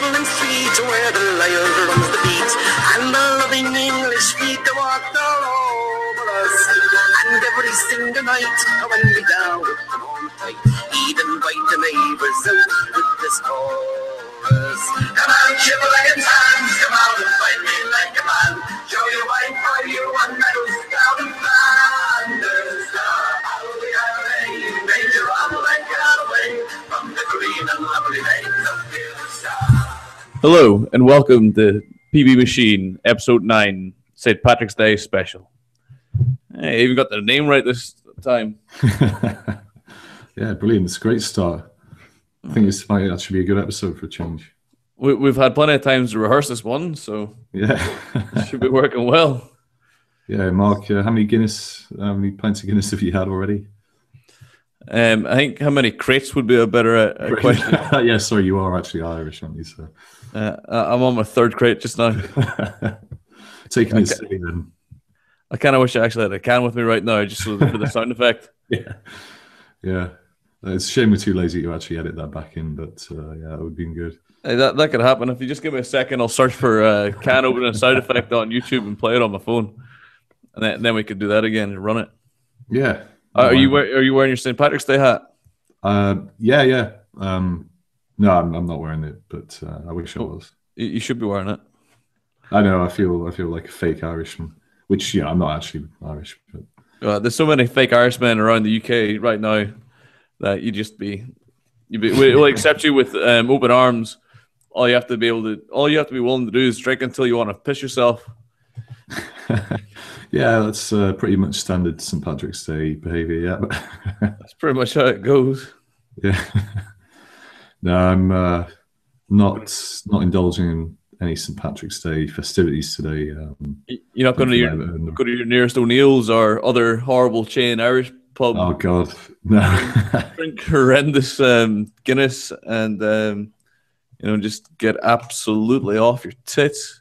rambling street where the lyre runs the beat, and the loving English feet that walk all over us. And every single night when we down with the home tight, he'd invite the neighbours out with this chorus. Come on, shiver like a tan, come out and fight me like a man. Show your wife for you one medals down in Flanders. I'll be away, major on like away from the green and lovely lanes of Hillstar. Hello and welcome to PB Machine episode 9, St. Patrick's Day special. Hey, I even got the name right this time. Yeah, brilliant. It's a great start. I think this might actually be a good episode for a change. We've had plenty of times to rehearse this one, so yeah, it should be working well. Yeah, Mark, how many pints of Guinness have you had already? I think how many crates would be a better question. Yeah, sorry, you are actually Irish, aren't you? So I'm on my third crate just now. Taking it silly then. I kind of wish I actually had a can with me right now, just for the sound effect. Yeah. It's a shame we're too lazy to actually edit that back in, but yeah, it would have been good. Hey, that could happen. If you just give me a second, I'll search for a can opening sound effect on YouTube and play it on my phone, and then we could do that again and run it. Yeah. Are you wearing your St. Patrick's Day hat? Yeah. No, I'm not wearing it, but I wish I was. You should be wearing it. I know. I feel like a fake Irishman, which I'm not actually Irish. But there's so many fake Irishmen around the UK right now that we'll accept you with open arms. All you have to be willing to do is drink until you want to piss yourself. Yeah, that's pretty much standard St. Patrick's Day behaviour. Yeah, that's pretty much how it goes. Yeah. No, I'm not indulging in any St. Patrick's Day festivities today. You're not going to go to your nearest O'Neill's or other horrible chain Irish pub. Oh God, no! Drink horrendous Guinness and just get absolutely off your tits.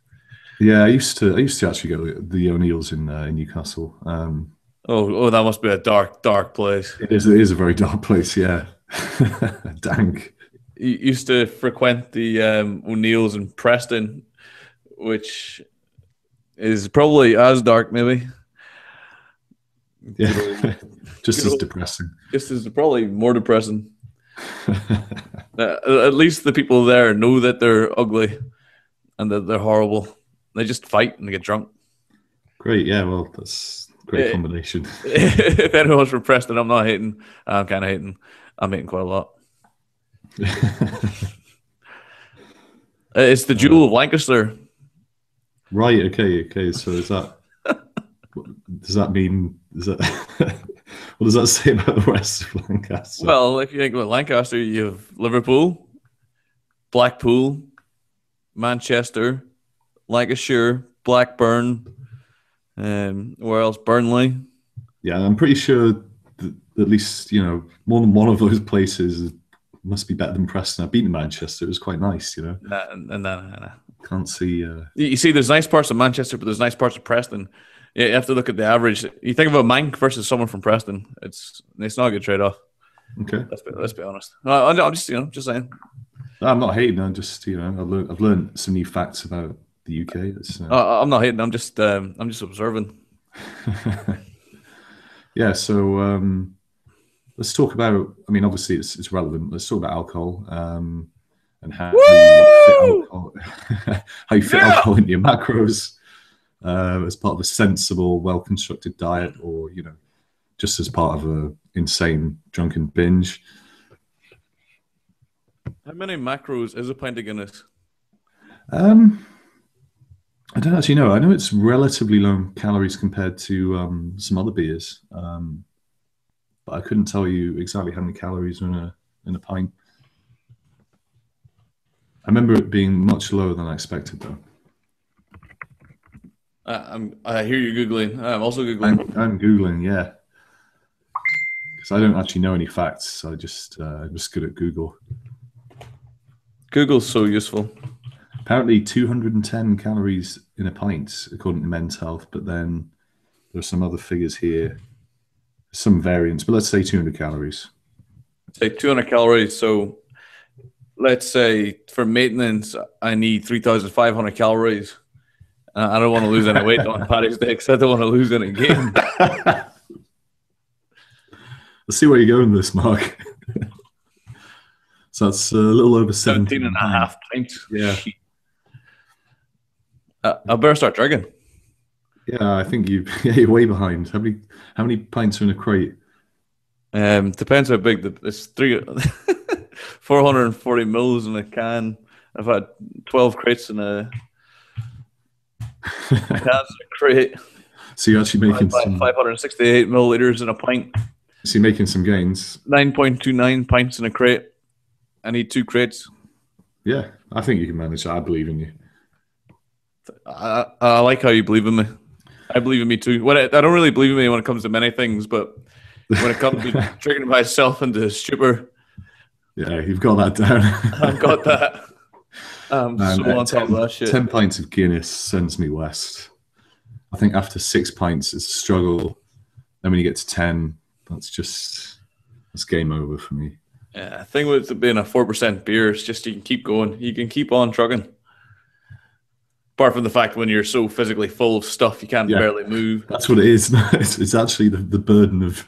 Yeah, I used to actually go to the O'Neill's in Newcastle. Oh, that must be a dark place. It is a very dark place. Yeah, dank. You used to frequent the O'Neill's in Preston, which is probably as dark, maybe. Yeah, just as depressing. Just as probably more depressing. At least the people there know that they're ugly and that they're horrible. They just fight and they get drunk. Great, yeah. Well, that's a great combination. If anyone's from Preston, I'm not hating. I'm kind of hating. I'm hating quite a lot. It's the Jewel of Lancaster. Right. Okay. So is that? Does that mean? What does that say about the rest of Lancaster? Well, if you think about Lancaster, you have Liverpool, Blackpool, Manchester, Lancashire, Blackburn, where else? Burnley. Yeah, I'm pretty sure that at least one of those places must be better than Preston. I've been to Manchester; it was quite nice, Nah. Can't see. You see, there's nice parts of Manchester, but there's nice parts of Preston. You have to look at the average. You think of a Manc versus someone from Preston. It's not a good trade-off. Okay, let's be honest. I'm just saying. I'm not hating. I'm just I've learned some new facts about the UK. I'm not hating. I'm just observing. Yeah. So let's talk about. I mean, obviously it's relevant. Let's talk about alcohol and how you fit alcohol into your macros. As part of a sensible, well-constructed diet, or just as part of a insane drunken binge. How many macros is a pint of Guinness? I don't actually know. I know it's relatively low in calories compared to some other beers, but I couldn't tell you exactly how many calories are in a pint. I remember it being much lower than I expected, though. I hear you Googling. I'm also Googling. I'm Googling, yeah. Because I don't actually know any facts. So I'm just good at Google. Google's so useful. Apparently 210 calories in a pint, according to Men's Health. But then there's some other figures here. Some variance, but let's say 200 calories. Say 200 calories. So let's say for maintenance, I need 3,500 calories. I don't want to lose any weight on Paddy's Day because I don't want to lose any gain. Let's see where you're going with this, Mark. So that's a little over 17 and a half pints. Yeah. I better start drinking. Yeah, I think you're way behind. How many pints are in a crate? Depends how big it's 440 mils in a can. I've had 12 crates in a crate. So you're actually making some 568 milliliters in a pint. So you're making some gains. 9.29 pints in a crate. I need 2 crates. Yeah, I think you can manage that. I believe in you. I like how you believe in me. I believe in me too. I don't really believe in me when it comes to many things, but when it comes to tricking myself into stupor, yeah, you've got that down. I've got that. I'm so on top of that shit. 10 pints of Guinness sends me west. I think after 6 pints, it's a struggle. Then when you get to 10, that's game over for me. Yeah, the thing with it being a 4% beer is just you can keep going. You can keep on trucking. Apart from the fact when you're so physically full of stuff, you can't barely move. That's what it is. It's actually the burden of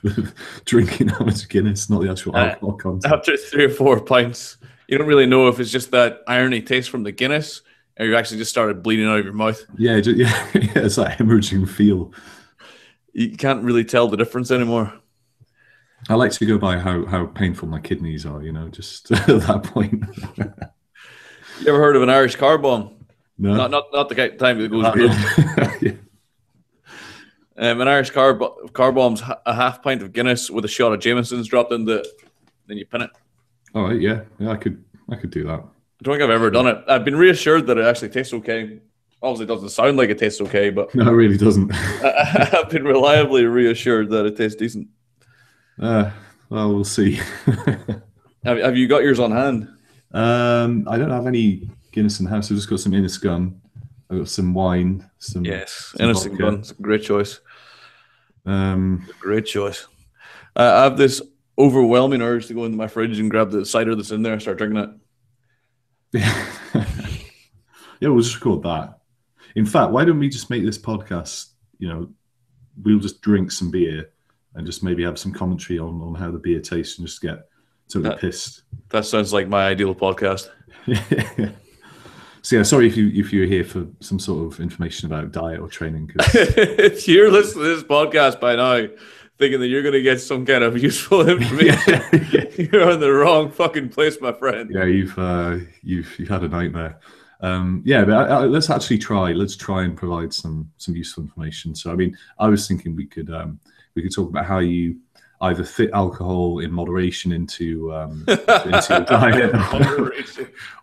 drinking that much Guinness, not the actual alcohol content. After 3 or 4 pints, you don't really know if it's just that irony taste from the Guinness or you actually just started bleeding out of your mouth. Yeah, it's that hemorrhaging feel. You can't really tell the difference anymore. I like to go by how painful my kidneys are, just at that point. You ever heard of an Irish car bomb? No. Not the time it goes real. Yeah. An Irish car bomb's a half pint of Guinness with a shot of Jameson's dropped in then you pin it. All right, yeah, I could do that. I don't think I've ever done it. I've been reassured that it actually tastes okay. Obviously, it doesn't sound like it tastes okay, but no, it really doesn't. I've been reliably reassured that it tastes decent. Well, we'll see. Have you got yours on hand? I don't have any Guinness in the house. I've just got some Innis Gun. I've got some wine. Some Innis Gun. It's a great choice. Great choice. I have this overwhelming urge to go into my fridge and grab the cider that's in there and start drinking it. Yeah, we'll just record that. In fact, why don't we just make this podcast, we'll just drink some beer and just maybe have some commentary on how the beer tastes and just get totally pissed. That sounds like my ideal podcast. So yeah, sorry if you're here for some sort of information about diet or training. If you're listening to this podcast by now thinking that you're going to get some kind of useful information, you're in the wrong fucking place, my friend. Yeah, you've had a nightmare. But let's actually try. Let's try and provide some useful information. So, I mean, I was thinking we could talk about how you either fit alcohol in moderation into your diet,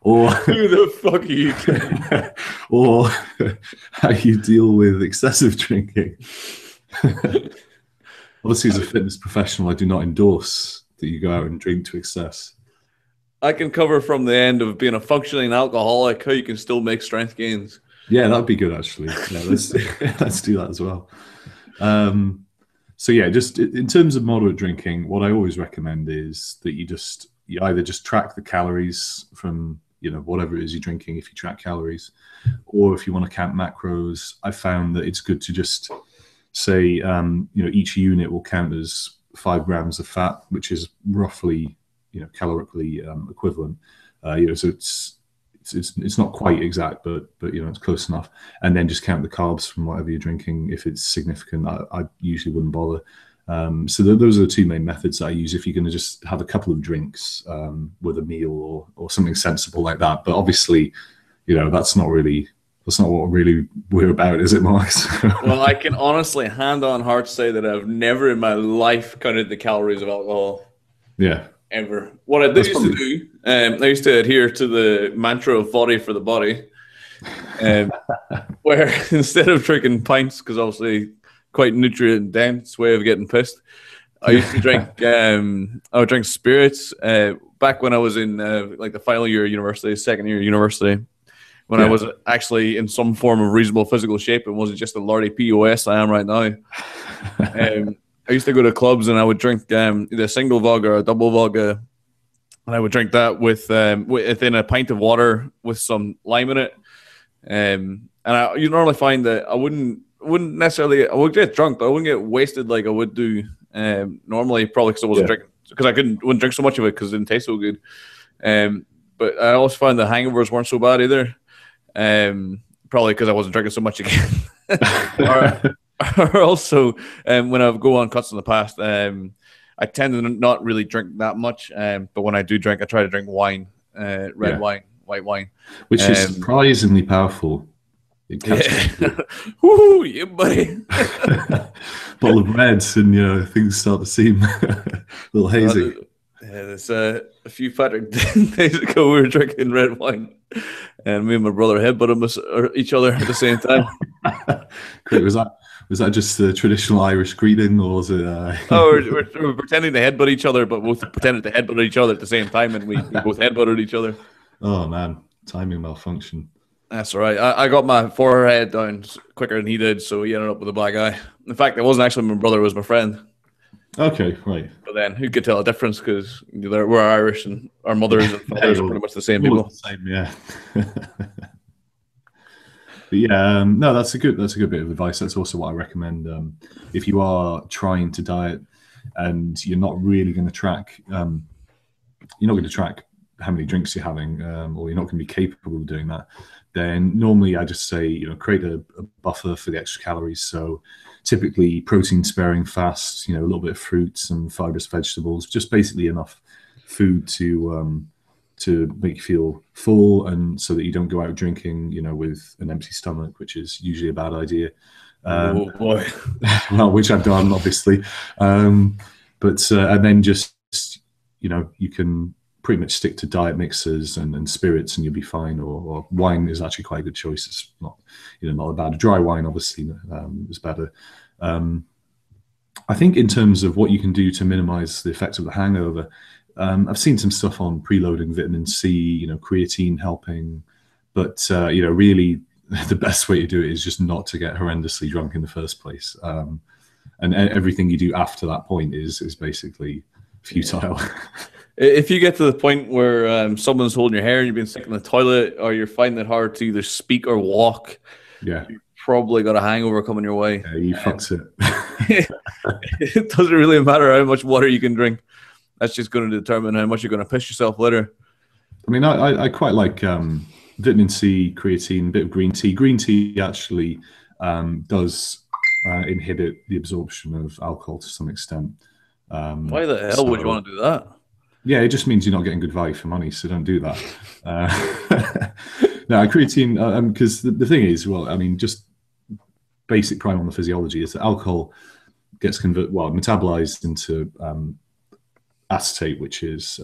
or who the fuck are you kidding? Or how you deal with excessive drinking. Obviously, as a fitness professional, I do not endorse that you go out and drink to excess. I can cover from the end of being a functioning alcoholic how you can still make strength gains. Yeah, that'd be good actually. Yeah, let's do that as well. So yeah, just in terms of moderate drinking, what I always recommend is that you either just track the calories from whatever it is you're drinking if you track calories, or if you want to count macros. I found that it's good to just say each unit will count as 5 grams of fat, which is roughly calorically equivalent. So it's not quite exact, but it's close enough. And then just count the carbs from whatever you're drinking. If it's significant, I usually wouldn't bother. So those are the 2 main methods that I use if you're going to just have a couple of drinks with a meal or something sensible like that. But obviously, that's not what really we're about, is it, Mark? Well, I can honestly, hand on heart, say that I've never in my life counted the calories of alcohol. Yeah. Ever. What I used to do, I used to adhere to the mantra of body for the body, where instead of drinking pints, because obviously quite nutrient dense way of getting pissed, I used to drink. I would drink spirits. Back when I was in the final year of university, second year of university, when I was actually in some form of reasonable physical shape and wasn't just the lardy POS I am right now. I used to go to clubs and I would drink either a single vodka or a double vodka and I would drink that with within a pint of water with some lime in it. And you normally find that I wouldn't necessarily, I would get drunk, but I wouldn't get wasted like I would do normally, probably because I wasn't drinking, because I wouldn't drink so much of it because it didn't taste so good. But I also found the hangovers weren't so bad either. Probably because I wasn't drinking so much again. or also, when I go on cuts in the past, I tend to not really drink that much. But when I do drink, I try to drink wine, red wine, white wine, which is surprisingly powerful. It catches woo, yeah, buddy. Bottle of reds, and things start to seem a little hazy. There's a few Patrick days ago we were drinking red wine, and me and my brother headbutted each other at the same time. Great. Was that just the traditional Irish greeting, or was it? We're pretending to headbutt each other, but both pretended to headbutt each other at the same time, and we both headbutted each other. Oh man, timing malfunction. That's all right. I got my forehead down quicker than he did, so he ended up with a black eye. In fact, it wasn't actually my brother; it was my friend. Okay, right. But then who could tell a difference, because we're Irish and our mothers and fathers are pretty much the same people. The same, yeah. But yeah, no, that's a good bit of advice. That's also what I recommend if you are trying to diet and you're not really going to track. You're not going to track how many drinks you're having, or you're not going to be capable of doing that. Then normally I just say, create a buffer for the extra calories. So typically protein sparing fast, a little bit of fruits and fibrous vegetables, just basically enough food to make you feel full, and so that you don't go out drinking, with an empty stomach, which is usually a bad idea. Oh boy. Well, which I've done, obviously. And then just, you can pretty much stick to diet mixers and spirits and you'll be fine, or wine is actually quite a good choice. It's not, not bad. Dry wine, obviously, is better. I think in terms of what you can do to minimize the effects of the hangover, I've seen some stuff on preloading vitamin C, creatine helping, but really the best way to do it is just not to get horrendously drunk in the first place. And everything you do after that point is basically futile. If you get to the point where someone's holding your hair and you've been sick in the toilet, or you're finding it hard to either speak or walk, you've probably got a hangover coming your way. Yeah, you fucks it. It doesn't really matter how much water you can drink. That's just going to determine how much you're going to piss yourself later. I mean, I quite like vitamin C, creatine, a bit of green tea. Green tea actually does inhibit the absorption of alcohol to some extent. Why the hell would you want to do that? Yeah, it just means you're not getting good value for money, so don't do that. No, creatine, because the thing is, well, I mean, just basic primer on the physiology is that alcohol gets metabolized into acetate, which is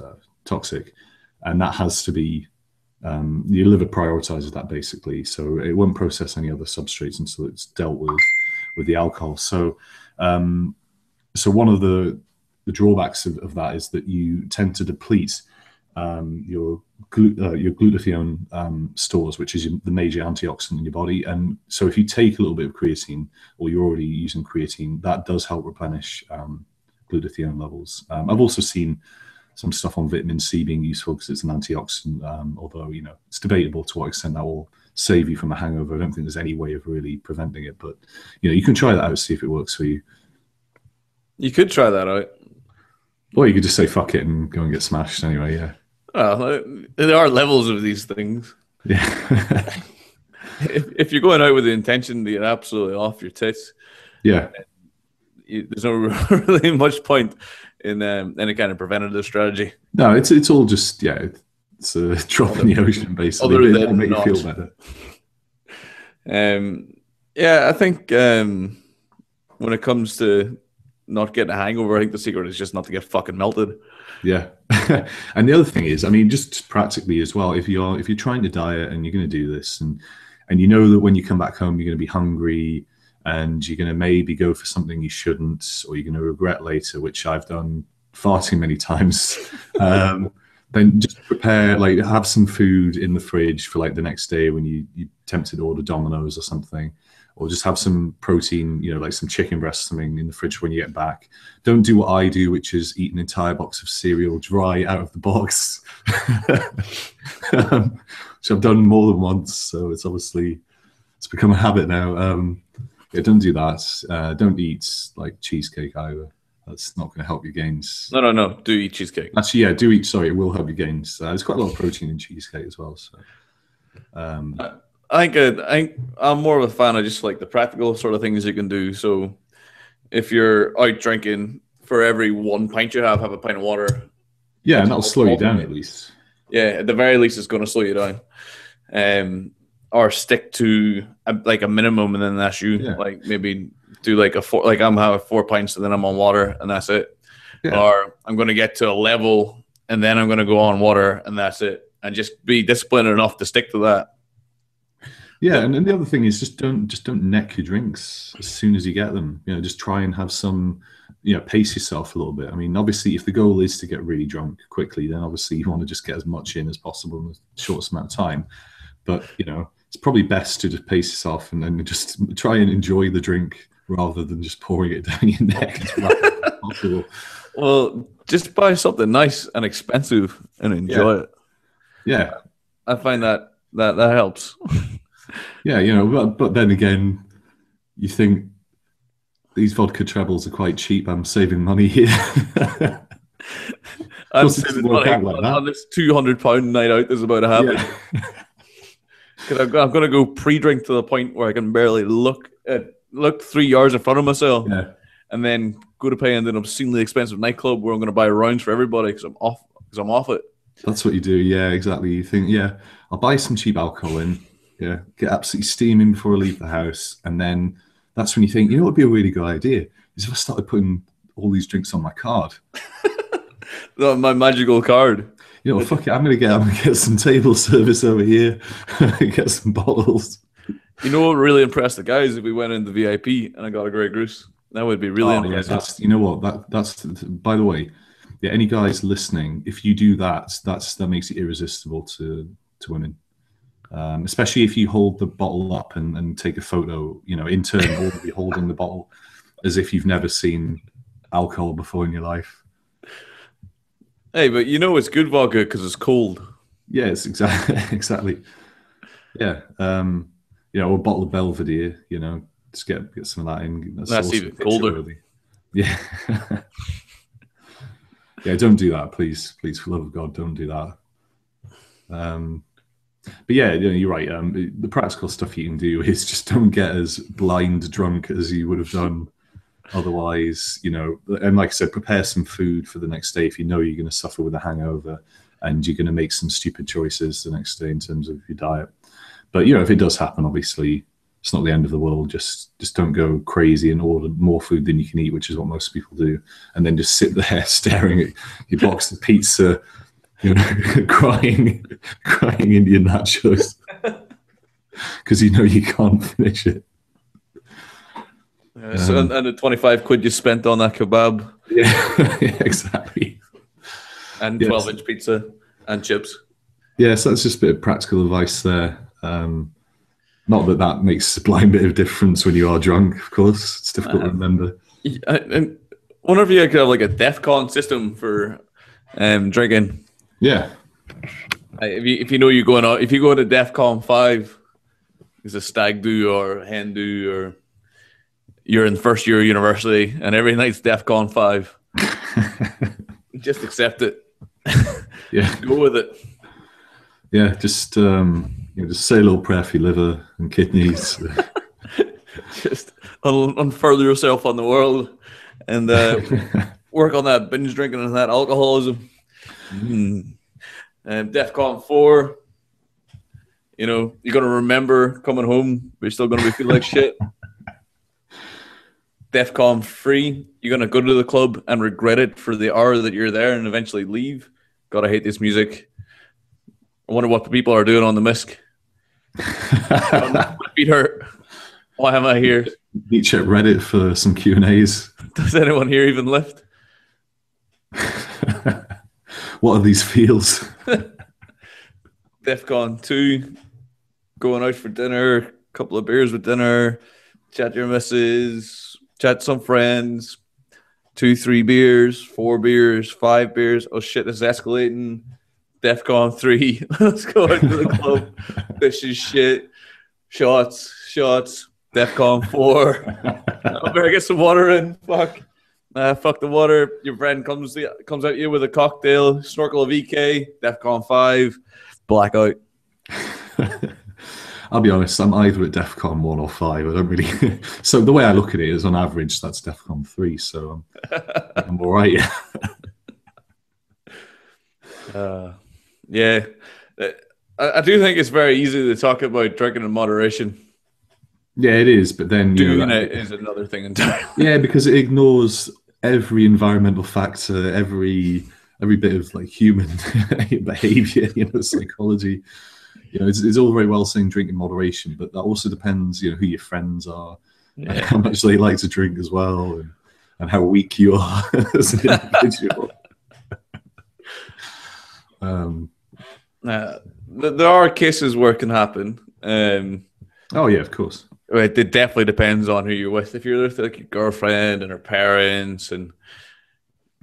toxic, and that has to be, your liver prioritizes that basically, so it won't process any other substrates until it's dealt with the alcohol. So one of the drawbacks of that is that you tend to deplete your glutathione stores, which is the major antioxidant in your body. And so if you take a little bit of creatine, or you're already using creatine, that does help replenish glutathione levels. I've also seen some stuff on vitamin C being useful because it's an antioxidant, although it's debatable to what extent that will save you from a hangover. I don't think there's any way of really preventing it, but you can try that out, see if it works for you. You could try that out. Or you could just say fuck it and go and get smashed anyway. Yeah. Well, there are levels of these things. Yeah. if you're going out with the intention to get absolutely off your tits, there's no really much point in any kind of preventative strategy. No, it's all just it's a drop in the ocean basically. It'll make you feel better. I think when it comes to not getting a hangover, I think the secret is just not to get fucking melted. Yeah. And the other thing is, I mean, just practically as well, if you're trying to diet and you're going to do this, and you know that when you come back home you're going to be hungry and you're going to maybe go for something you shouldn't, or you're going to regret later, which I've done far too many times, then just prepare, have some food in the fridge for the next day when you tempted to order Domino's or something. or just have some protein, like some chicken breast, something in the fridge when you get back. Don't do what I do, which is eat an entire box of cereal dry out of the box, which I've done more than once. So it's become a habit now. Yeah, don't do that. Don't eat like cheesecake either. That's not going to help your gains. No. Do eat cheesecake. Actually, yeah, do eat. Sorry, it will help your gains. There's quite a lot of protein in cheesecake as well. So, I think I'm more of a fan of just like the practical sort of things you can do. So, if you're out drinking, for every 1 pint you have a pint of water. Yeah, and that'll slow you down at least. Yeah, at the very least, it's going to slow you down. Or stick to a minimum, and then that's you. Yeah. Like maybe do like a 4. Like I'm having 4 pints, and then I'm on water, and that's it. Yeah. Or I'm going to get to a level, and then I'm going to go on water, and that's it. And just be disciplined enough to stick to that. Yeah, and then the other thing is just don't neck your drinks as soon as you get them. Just try and have some, pace yourself a little bit. I mean, obviously, if the goal is to get really drunk quickly, then obviously you want to just get as much in as possible in the shortest amount of time. But it's probably best to just pace yourself and then just try and enjoy the drink rather than just pouring it down your neck as rapidly as possible. Well, just buy something nice and expensive and enjoy it. Yeah, I find that helps. Yeah, but then again, you think these vodka trebles are quite cheap. I'm saving money here. I'm saving money on this £200 night out is about to happen. Yeah. I'm going to go pre-drink to the point where I can barely look 3 yards in front of myself, and then go to pay in an obscenely expensive nightclub where I'm going to buy rounds for everybody because I'm off it. That's what you do, yeah, exactly. You think, I'll buy some cheap alcohol in, get absolutely steaming before I leave the house, and then that's when you think, what would be a really good idea is if I started putting all these drinks on my card. My magical card. Fuck it, I'm gonna get some table service over here, get some bottles. What really impressed the guys if we went into VIP and I got a Grey Goose? That would be really impressive. Yeah, that's by the way, any guys listening, if you do that makes it irresistible to women. Especially if you hold the bottle up and take a photo, in turn, all of you holding the bottle as if you've never seen alcohol before in your life. Hey, but it's good vodka because it's cold. Yes, exactly. Yeah, a bottle of Belvedere, just get some of that in. That's even colder. Really. Yeah. Yeah, don't do that, please, for the love of God, don't do that. But yeah, you're right. The practical stuff you can do is just don't get as blind drunk as you would have done otherwise. And like I said, prepare some food for the next day if you know you're going to suffer with a hangover and you're going to make some stupid choices the next day in terms of your diet. But if it does happen, obviously it's not the end of the world. Just don't go crazy and order more food than you can eat, which is what most people do, and then just sit there staring at your box of pizza. crying in your nachos because you can't finish it. So and the 25 quid you spent on that kebab. Yeah, exactly. And 12-inch pizza and chips. Yeah, so that's just a bit of practical advice there. Not that makes a blind bit of difference when you are drunk, of course. It's difficult to remember. And wonder if you could have like a DEFCON system for drinking. Yeah. If you going out, if you go to DEFCON 5, it's a stag do or hen do, or you're in first year of university and every night's DEFCON 5. Just accept it. Yeah. Go with it. Yeah, just just say a little prayer for your liver and kidneys. Just unfurther yourself on the world and work on that binge drinking and that alcoholism. DEFCON 4, you're going to remember coming home, but you're still going to feel like shit. DEFCON 3, you're going to go to the club and regret it for the hour that you're there and eventually leave. God, I hate this music. I wonder what the people are doing on the misc. My feet hurt. Why am I here? Need to check Reddit for some Q&As. Does anyone here even lift? What are these feels? DEFCON 2, going out for dinner, a couple of beers with dinner, chat your missus, chat some friends, 2-3 beers, 4 beers, 5 beers. Oh shit, this is escalating. DEFCON 3. Let's go out to the club. This is shit. Shots. DEFCON 4. I better get some water in. Fuck the water. Your friend comes at you with a cocktail, snorkel of EK, DEFCON 5, blackout. I'll be honest, I'm either at DEFCON 1 or 5. I don't really. So the way I look at it is, on average, that's DEFCON 3. So I'm all right. Yeah. I do think it's very easy to talk about drinking in moderation. Yeah, it is. But then doing it is another thing entirely. Yeah, because it ignores every environmental factor, every bit of like human behavior, psychology. It's all very well saying drink in moderation, but that also depends, who your friends are, and how much they like to drink as well, and how weak you are as an individual. There are cases where it can happen. Oh yeah, of course. It definitely depends on who you're with. If you're with like your girlfriend and her parents, and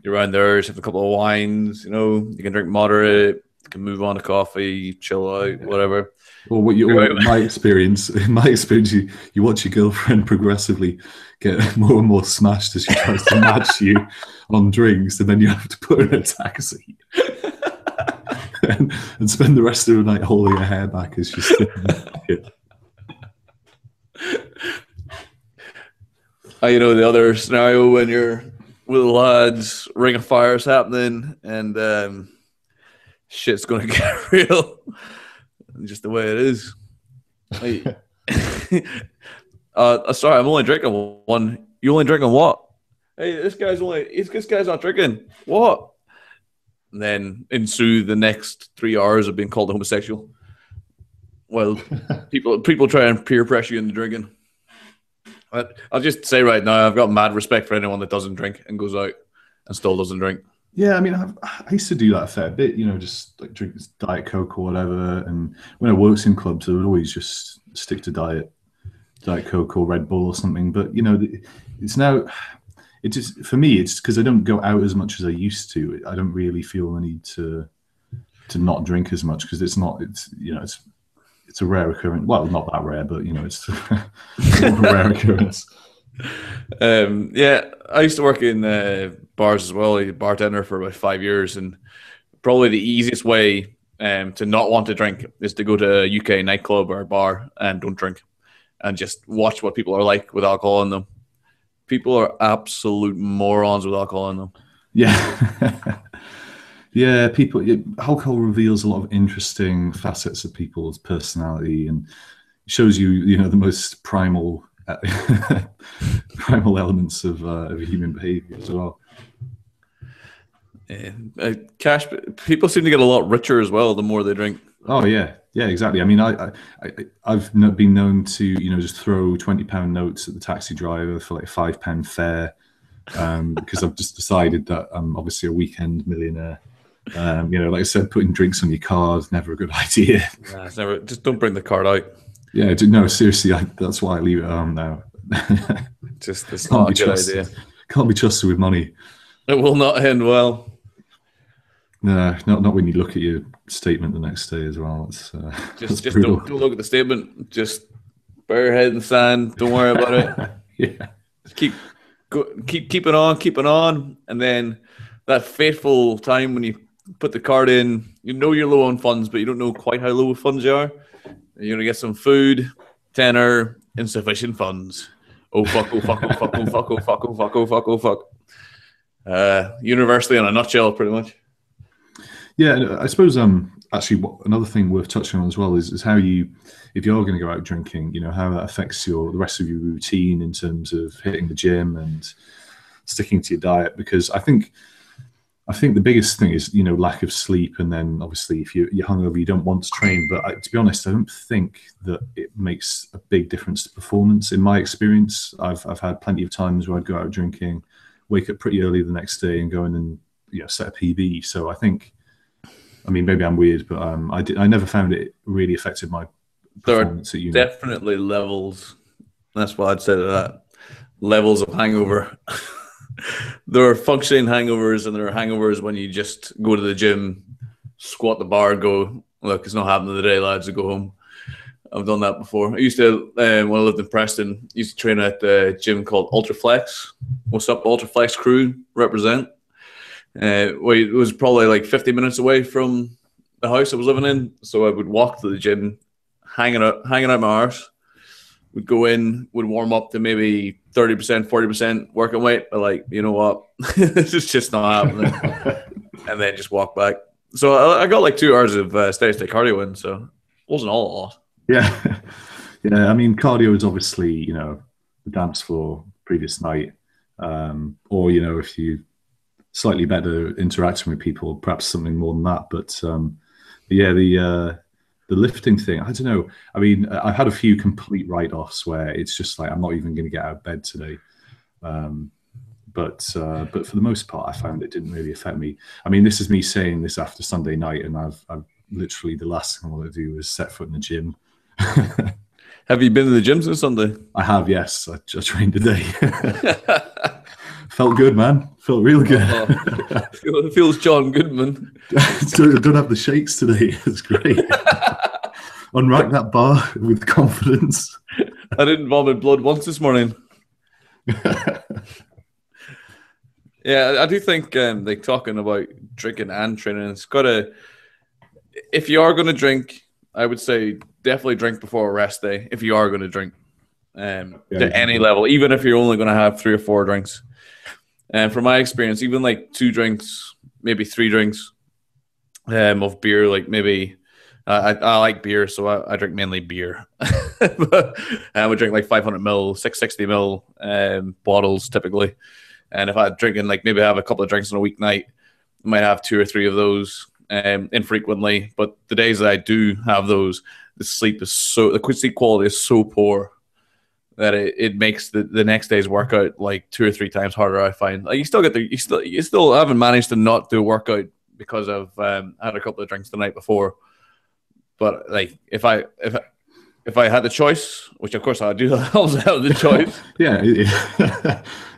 you're around theirs, have a couple of wines, you can drink moderate. You can move on to coffee, chill out, whatever. Well, in my experience, you watch your girlfriend progressively get more and more smashed as she tries to match you on drinks, and then you have to put her in a taxi and spend the rest of the night holding her hair back as she's sitting in the pocket. The other scenario when you're with the lads, Ring of Fire's happening, and shit's gonna get real. Just the way it is. Sorry, I'm only drinking one. You only drinking what? Hey, this guy's not drinking. What? And then ensue the next 3 hours of being called a homosexual. Well, people try and peer pressure you into drinking. But I'll just say right now, I've got mad respect for anyone that doesn't drink and goes out and still doesn't drink. Yeah, I mean, I used to do that a fair bit, just like drink Diet Coke or whatever. And when I worked in clubs, I would always just stick to Diet Coke or Red Bull or something. But, it's now, for me, it's because I don't go out as much as I used to. I don't really feel the need to not drink as much, because it's a rare occurrence. Well, not that rare, but, it's a rare occurrence. I used to work in bars as well. I was a bartender for about 5 years, and probably the easiest way to not want to drink is to go to a UK nightclub or a bar and don't drink, and just watch what people are like with alcohol in them. People are absolute morons with alcohol in them. Yeah. Yeah, alcohol reveals a lot of interesting facets of people's personality, and shows you, the most primal elements of human behavior as well. Yeah. People seem to get a lot richer as well the more they drink. Oh yeah, exactly. I mean, I've been known to just throw £20 notes at the taxi driver for like £5 fare, because I've just decided that I'm obviously a weekend millionaire. Like I said, putting drinks on your card is never a good idea. Nah, it's never. Just don't bring the card out. Yeah, no, seriously, that's why I leave it at home now. It's not a good idea. Can't be trusted with money. It will not end well. No, not when you look at your statement the next day as well. It's just don't look at the statement. Just bury your head in the sand. Don't worry about it. Yeah. Keep it on, and then that fateful time when you put the card in, you're low on funds, but you don't know quite how low funds you are. You're gonna get some food, tenner, insufficient funds. Oh fuck! Oh fuck! Oh fuck! Oh fuck! Oh fuck! Oh fuck! Oh fuck! Oh fuck! Universally, in a nutshell, pretty much. Yeah, I suppose actually another thing worth touching on as well is how if you're going to go out drinking, how that affects the rest of your routine in terms of hitting the gym and sticking to your diet. Because I think the biggest thing is lack of sleep, and then obviously if you're hungover, you don't want to train. But to be honest, I don't think that it makes a big difference to performance. In my experience, I've had plenty of times where I'd go out drinking, wake up pretty early the next day, and go in and set a PB. So I mean, maybe I'm weird, but I never found it really affected my performance at uni. Definitely levels. That's what I'd say to that. Levels of hangover. There are functioning hangovers, and there are hangovers when you just go to the gym, squat the bar, go, look, it's not happening today, lads, to go home. I've done that before. I used to, when I lived in Preston, used to train at a gym called Ultraflex. What's up, Ultraflex crew? Represent. It was probably like 50 minutes away from the house I was living in, so I would walk to the gym, hanging out my arse. Would go in, would warm up to maybe 30%, 40% working weight, but like, you know what? This is just not happening. And then just walk back. So I got like 2 hours of steady state cardio in, so it wasn't all a lot. Yeah. Yeah. I mean, cardio is obviously, you know, the dance floor previous night. Or, you know, if you slightly better interacting with people, perhaps something more than that. But yeah, the lifting thing, I don't know. I mean, I've had a few complete write-offs where it's just like, I'm not even going to get out of bed today. But for the most part, I found it didn't really affect me. I mean, this is me saying this after Sunday night, and I've literally, the last thing I want to do is set foot in the gym. Have you been to the gym since Sunday? I have, yes. I trained today. Felt good, man. Felt real good. It feels John Goodman. Don't have the shakes today. It's great. Unrack that bar with confidence. I didn't vomit blood once this morning. Yeah, I do think like talking about drinking and training, it's gotta. If you are going to drink, I would say definitely drink before a rest day. If you are going to drink, to any level, even if you're only going to have 3 or 4 drinks. And from my experience, even like 2 drinks, maybe 3 drinks of beer, like maybe I like beer, so I drink mainly beer. But I would drink like 500 ml, 660 ml bottles typically. And if I'm drinking, like maybe I have a couple of drinks on a weeknight, I might have 2 or 3 of those infrequently. But the days that I do have those, the sleep quality is so poor that it makes the next day's workout like 2 or 3 times harder. I find like you still haven't managed to not do a workout because I've had a couple of drinks the night before. But like if I had the choice, which of course I do, I also have the choice. Yeah.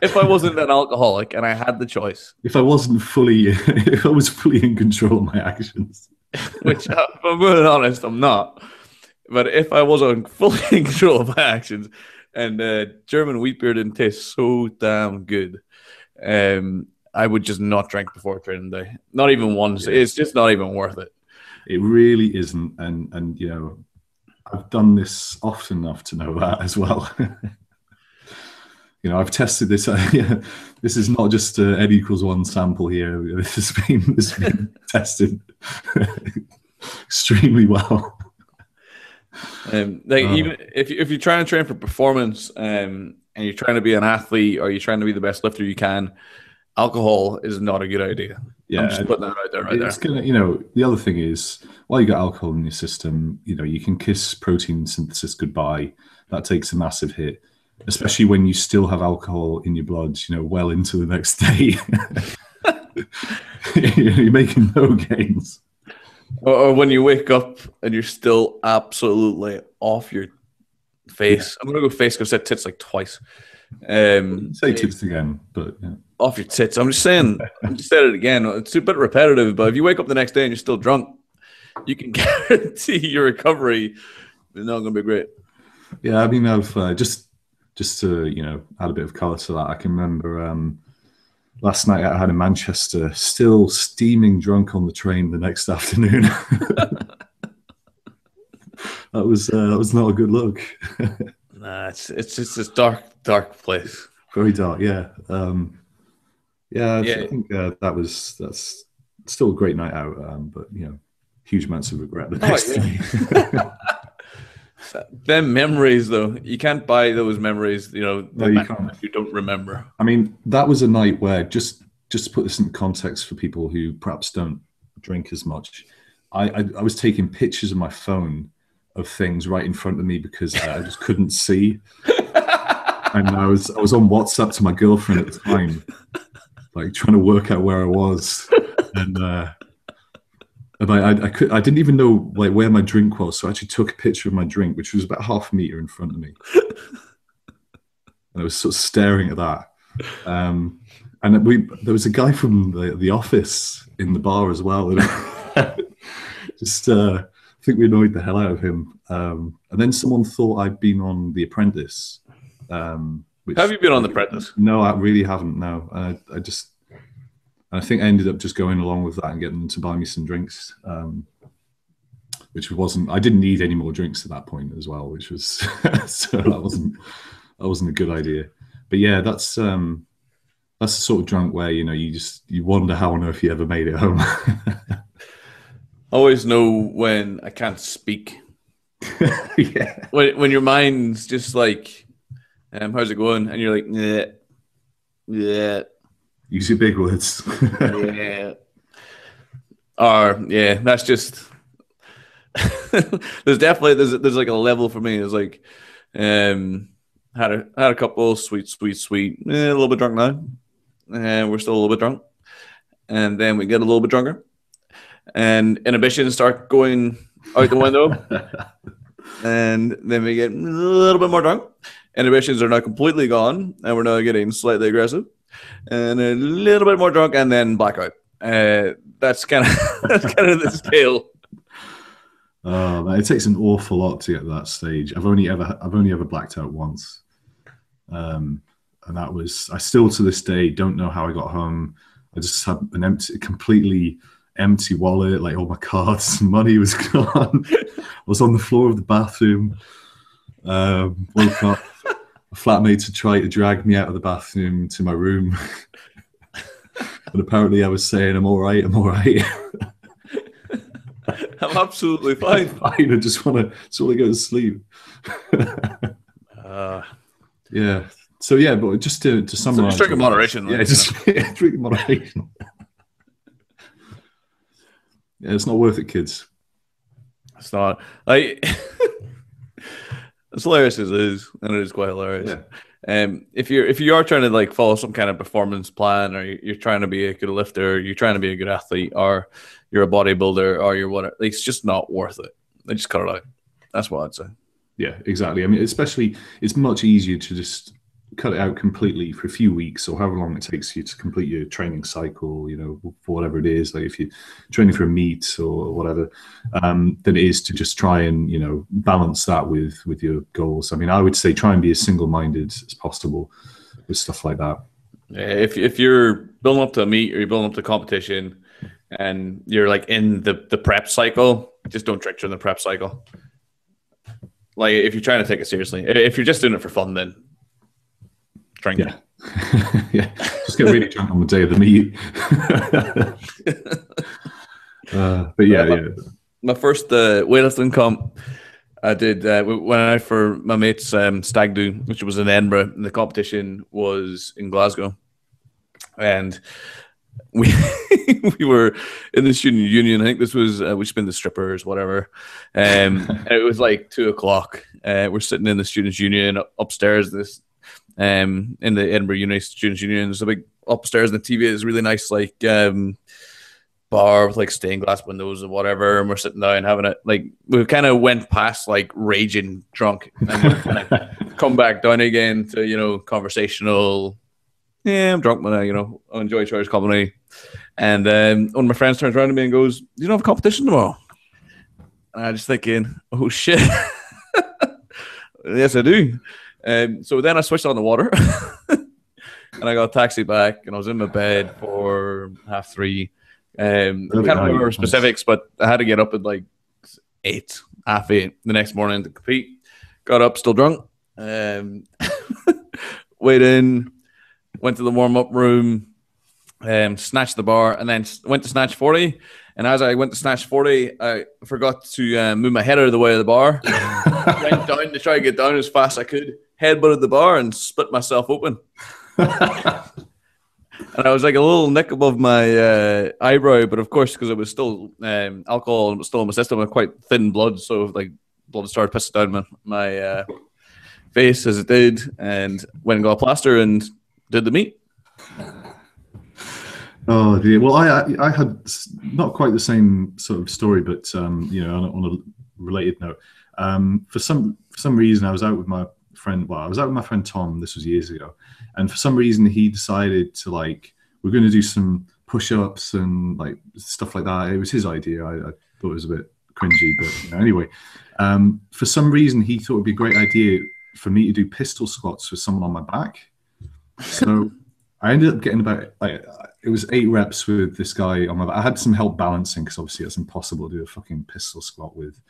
If I wasn't an alcoholic and I had the choice, if I was fully in control of my actions, which if I'm being honest, I'm not. But if I was fully in control of my actions, and German wheat beer didn't taste so damn good, I would just not drink before training day. Not even once. Yeah. It's just not even worth it. It really isn't. And you know, I've done this often enough to know that as well. You know, I've tested this. This is not just N equals 1 sample here. This has been tested extremely well. Even if you're trying to train for performance and you're trying to be an athlete or you're trying to be the best lifter you can, alcohol is not a good idea. Yeah, I'm just putting that out there it's gonna, you know, the other thing is, while you got alcohol in your system, you know, you can kiss protein synthesis goodbye. That takes a massive hit, especially when you still have alcohol in your blood, you know, well into the next day. You're making no gains. Or when you wake up and you're still absolutely off your face. I'm going to go face because I said tits like twice. Say tits again, but yeah. Off your tits. I'm just saying it again. It's a bit repetitive, but if you wake up the next day and you're still drunk, you can guarantee your recovery is not going to be great. Yeah, I mean, I've just to, you know, add a bit of colour to that, I can remember last night I had in Manchester, still steaming drunk on the train the next afternoon. That was not a good look. Nah, it's just this dark place. Very dark, yeah. I think that's still a great night out, but you know, huge amounts of regret the next day. Them memories, though, you can't buy those memories. You know, no, you can't. If you don't remember. I mean, that was a night where just to put this in context for people who perhaps don't drink as much, I was taking pictures of my phone of things right in front of me because I just couldn't see. And I was on WhatsApp to my girlfriend at the time, like trying to work out where I was, and I didn't even know like where my drink was, so I actually took a picture of my drink, which was about half a meter in front of me. and I was sort of staring at that. And there was a guy from the office in the bar as well. And just I think we annoyed the hell out of him. And then someone thought I'd been on The Apprentice. Have you been on The Apprentice? No, I really haven't. No, I think I ended up just going along with that and getting them to buy me some drinks, which wasn't. I didn't need any more drinks at that point as well, which was so that wasn't a good idea. But yeah, that's the sort of drunk where you wonder how on earth you ever made it home. I always know when I can't speak. Yeah. When your mind's just like, how's it going? And you're like, yeah, yeah. Use your big words. Yeah. Or yeah, that's just. there's like a level for me. It's like, had a couple sweet, a little bit drunk now, and we're still a little bit drunk, and then we get a little bit drunker, and inhibitions start going out the window, and then we get a little bit more drunk. Inhibitions are now completely gone, and we're now getting slightly aggressive, and a little bit more drunk, and then blackout. That's kind of the scale. Oh, man, it takes an awful lot to get to that stage. I've only ever blacked out once, and that was. I still to this day don't know how I got home. I just had an completely empty wallet. Like all my cards and money was gone. I was on the floor of the bathroom. Woke up. A flatmate had tried to drag me out of the bathroom to my room, and apparently I was saying, "I'm all right. I'm all right." I'm absolutely fine. I just want to go to sleep. Yeah. So yeah, but just to summarize, just drink in moderation. Yeah, drink in moderation. Yeah, it's not worth it, kids. It's not. As hilarious as it is, and it is quite hilarious. Yeah. If you are trying to like follow some kind of performance plan, or you're trying to be a good lifter, you're trying to be a good athlete, or you're a bodybuilder, or you're whatever, it's just not worth it. They just cut it out. That's what I'd say. Yeah, exactly. I mean, especially it's much easier to just cut it out completely for a few weeks or however long it takes you to complete your training cycle, for whatever it is, like if you're training for a meet or whatever, than it is to just try and, balance that with your goals. I mean, I would say try and be as single-minded as possible with stuff like that. Yeah, if you're building up to a meet or you're building up to competition and you're like in the prep cycle, just don't drink during the prep cycle. Like if you're trying to take it seriously, if you're just doing it for fun, then drink. Yeah. Yeah. Just get really drunk on the day of the meet. But yeah. My first weightlifting comp, I did when I for my mate's stag do, which was in Edinburgh, and the competition was in Glasgow, and we we were in the student union. I think this was we've been the strippers, whatever. And it was like 2:00. We're sitting in the students' union upstairs. This in the Edinburgh Uni Students' Union. There's a big upstairs, and the TV is really nice, like bar with like stained glass windows and whatever. And we're sitting down having it. Like we kind of went past like raging drunk, and we kind of come back down again to conversational. Yeah, I'm drunk, but I enjoy each other's company. And one of my friends turns around to me and goes, "You don't have a competition tomorrow?" And I just thinking, "Oh shit!" Yes, I do. So then I switched on the water, and I got a taxi back, and I was in my bed for 3:30. I can't remember specifics, but I had to get up at like 8:30 the next morning to compete. Got up still drunk. Weighed in. Went to the warm-up room, snatched the bar, and then went to snatch 40. And as I went to snatch 40, I forgot to move my head out of the way of the bar. Went down to try to get down as fast as I could, headbutted the bar, and split myself open. And I was like a little nick above my eyebrow, but of course, because it was still alcohol and it was still in my system, I had quite thin blood, so like blood started pissing down my face as it did, and went and got a plaster and did the meet. Oh dear. Well, I had not quite the same sort of story, but on a related note, for some reason I was out with my friend. Well, I was out with my friend Tom. This was years ago, and for some reason he decided to like we're going to do some push-ups and like stuff like that. It was his idea. I thought it was a bit cringy, but you know, anyway, for some reason he thought it'd be a great idea for me to do pistol squats with someone on my back. So I ended up getting about like it was 8 reps with this guy on my back. I had some help balancing because obviously it's impossible to do a fucking pistol squat with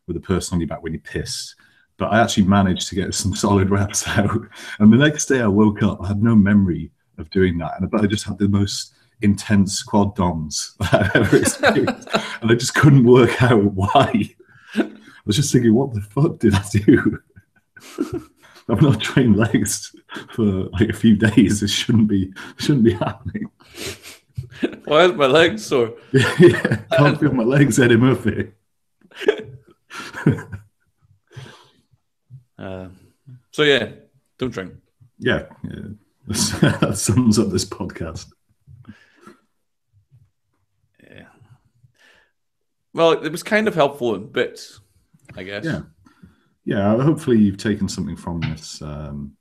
a person on your back when you're pissed. But I actually managed to get some solid reps out. And the next day I woke up, I had no memory of doing that, and I just had the most intense quad DOMs I've ever experienced, and I just couldn't work out why. I was just thinking, what the fuck did I do? I've not trained legs for like a few days. It shouldn't be happening. Why is my legs sore? Yeah, can't feel my legs, Eddie Murphy. So yeah, don't drink. Yeah. That sums up this podcast. Yeah. Well, it was kind of helpful in bits, I guess. Yeah. Hopefully, you've taken something from this. Even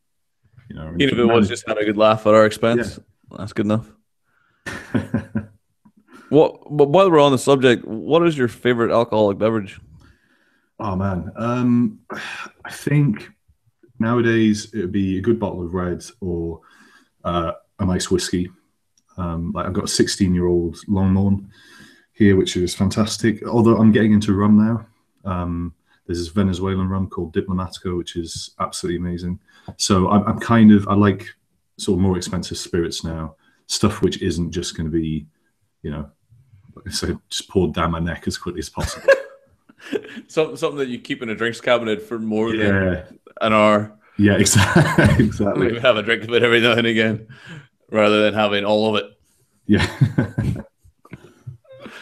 if it was just having a good laugh at our expense, that's good enough. But while we're on the subject, what is your favorite alcoholic beverage? Oh man, I think nowadays it would be a good bottle of red or a nice whiskey. Like I've got a 16-year-old Longmorn here, which is fantastic. Although I'm getting into rum now. There's this Venezuelan rum called Diplomatico, which is absolutely amazing. So I like sort of more expensive spirits now, stuff which isn't just going to be, like I said, just poured down my neck as quickly as possible. Something that you keep in a drinks cabinet for more than an hour. Yeah, exactly. Maybe have a drink of it every now and again, rather than having all of it. Yeah.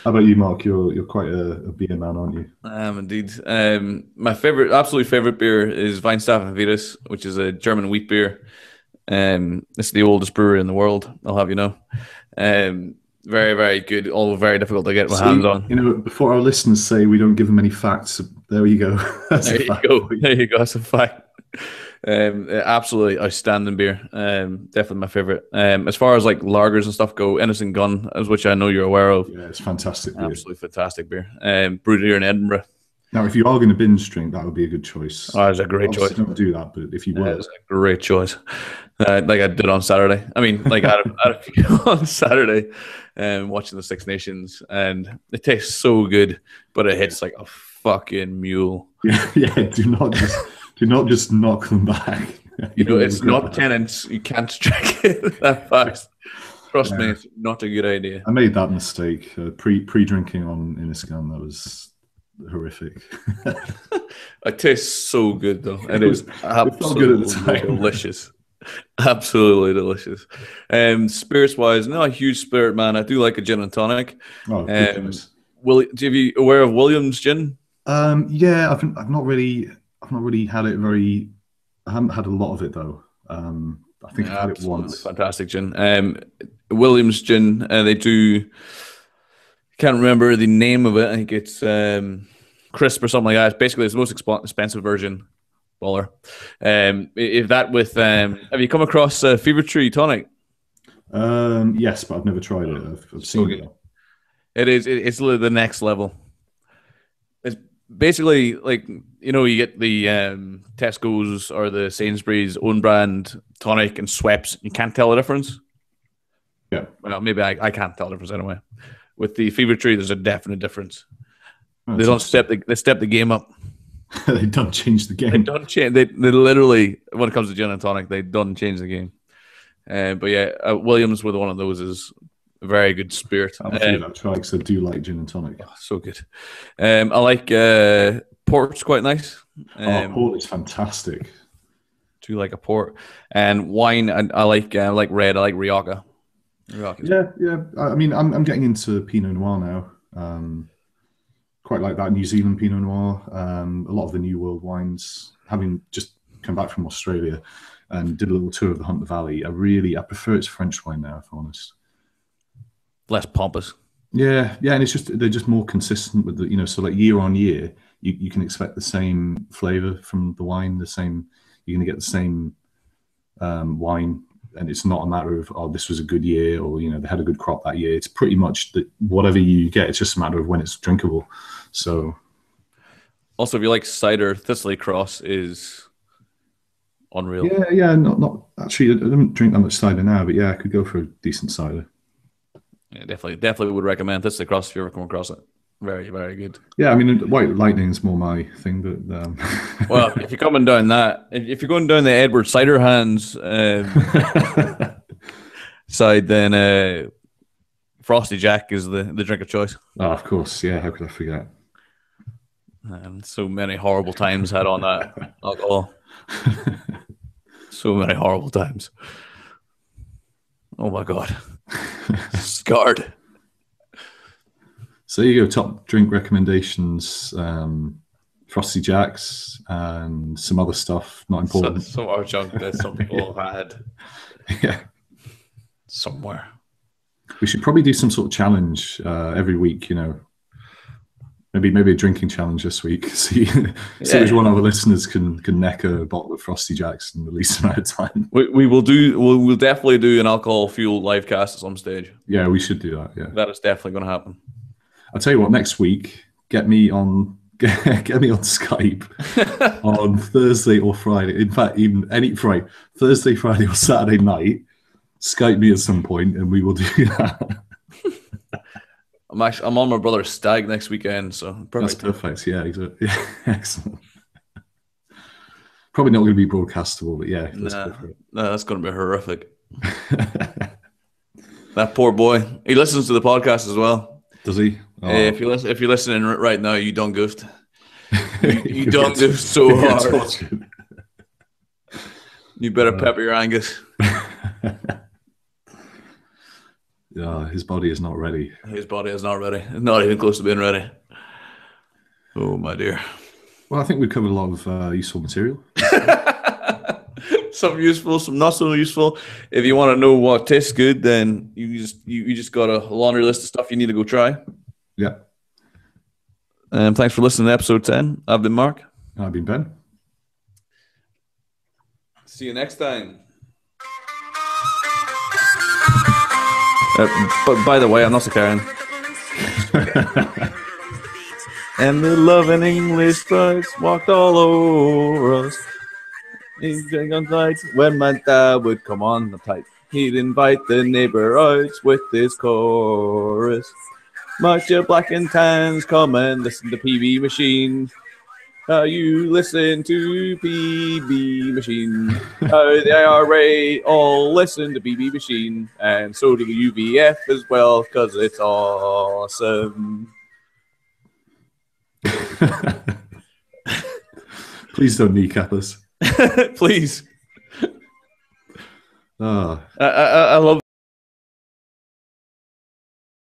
How about you, Mark? You're quite a beer man, aren't you? I am indeed. My absolute favorite beer is Weinstaffen Vetus, which is a German wheat beer. It's the oldest brewery in the world, I'll have you know. Very, very good, although very difficult to get my hands on. Before our listeners say we don't give them any facts, there you go. There you go. That's a fact. Absolutely outstanding beer. Definitely my favorite. As far as like lagers and stuff go, Innocent Gun, as which I know you're aware of. Yeah, it's fantastic beer. Absolutely fantastic beer. Brewed here in Edinburgh. Now, if you are going to binge drink, that would be a good choice. Oh, it's a great choice. Don't do that, but if you were, it's a great choice. Like I did on Saturday. I mean, like I had a few on Saturday, watching the Six Nations, and it tastes so good, but it hits like a fucking mule. Yeah. Do not just knock them back. It's not tenants. You can't strike it that fast. Trust me, it's not a good idea. I made that mistake pre-drinking on Inniscan. That was horrific. It tastes so good though. It is absolutely delicious. Absolutely delicious. Spirits wise, not a huge spirit man. I do like a gin and tonic. Oh, are you aware of Williams gin? Yeah, I've not really had it very. I haven't had a lot of it though. I think I've had it once. Fantastic gin. Williams gin. They do. Can't remember the name of it. I think it's Crisp or something like that. Basically, it's the most expensive version. Baller. If that with have you come across Fever Tree tonic? Yes, but I've never tried it. I've seen it. It's literally the next level. It's basically like you get the Tesco's or the Sainsbury's own brand tonic and Schweppes. You can't tell the difference. Yeah. Well, maybe I can't tell the difference anyway. With the Fever Tree, there's a definite difference. Oh, they step the game up. They don't change the game. They don't change. They literally, when it comes to gin and tonic, they don't change the game. But yeah, Williams with one of those is a very good spirit. I'll give that a try because I do like gin and tonic. Oh, so good. I like port's quite nice. Port is fantastic. Do like a port and wine. I like red. I like Rioja. Yeah. I mean, I'm getting into Pinot Noir now. Quite like that New Zealand Pinot Noir. A lot of the New World wines. Having just come back from Australia and did a little tour of the Hunter Valley, I prefer its French wine now, if I'm honest. Less pompous. Yeah, and they're just more consistent with the so like year on year, you can expect the same flavor from the wine, the same you're going to get the same wine. And it's not a matter of, oh, this was a good year, or, you know, they had a good crop that year. It's pretty much that whatever you get, it's just a matter of when it's drinkable. So, also, if you like cider, Thistle Cross is unreal. Yeah. Not actually. I don't drink that much cider now, but yeah, I could go for a decent cider. Yeah, definitely would recommend Thistle Cross if you ever come across it. Very, very good. Yeah, I mean, White Lightning is more my thing, but well, if you're coming down that, if you're going down the Edward Cider Hands side, then Frosty Jack is the drink of choice. Oh, of course, yeah. How could I forget? So many horrible times had on that alcohol. So many horrible times. Oh my God, scarred. So there you go, top drink recommendations, Frosty Jacks and some other stuff, not important. Some other junk that some people have had. Yeah. Somewhere. We should probably do some sort of challenge every week, you know. Maybe a drinking challenge this week. See which one of our listeners can neck a bottle of Frosty Jacks in the least amount of time. We'll definitely do an alcohol fueled live cast at some stage. Yeah, we should do that, yeah. That is definitely going to happen. I'll tell you what, next week, get me on Skype on Thursday or Friday. In fact, even any Friday, Thursday, Friday, or Saturday night. Skype me at some point, and we will do that. I'm on my brother's stag next weekend, so perfect. That's perfect. Yeah, exactly. Yeah, excellent. Probably not going to be broadcastable, but yeah, that's going to be horrific. That poor boy. He listens to the podcast as well. Does he? Oh. If you're listening right now, you done goofed. You done goofed so hard. You better pepper your Angus. His body is not ready. His body is not ready. Not even close to being ready. Oh, my dear. Well, I think we've covered a lot of useful material. Some useful, some not so useful. If you want to know what tastes good, then you just got a laundry list of stuff you need to go try. Yeah. Thanks for listening to episode 10. I've been Mark. I've been Ben. See you next time. But by the way, I'm not so Karen. And the loving English folks walked all over us. When my dad would come on the pipe, he'd invite the neighbor out with this chorus. Much your black and tans, come and listen to PB Machine. How you listen to PB Machine. How the IRA all listen to PB Machine. And so do the UVF as well, because it's awesome. Please don't kneecap us. Please. I love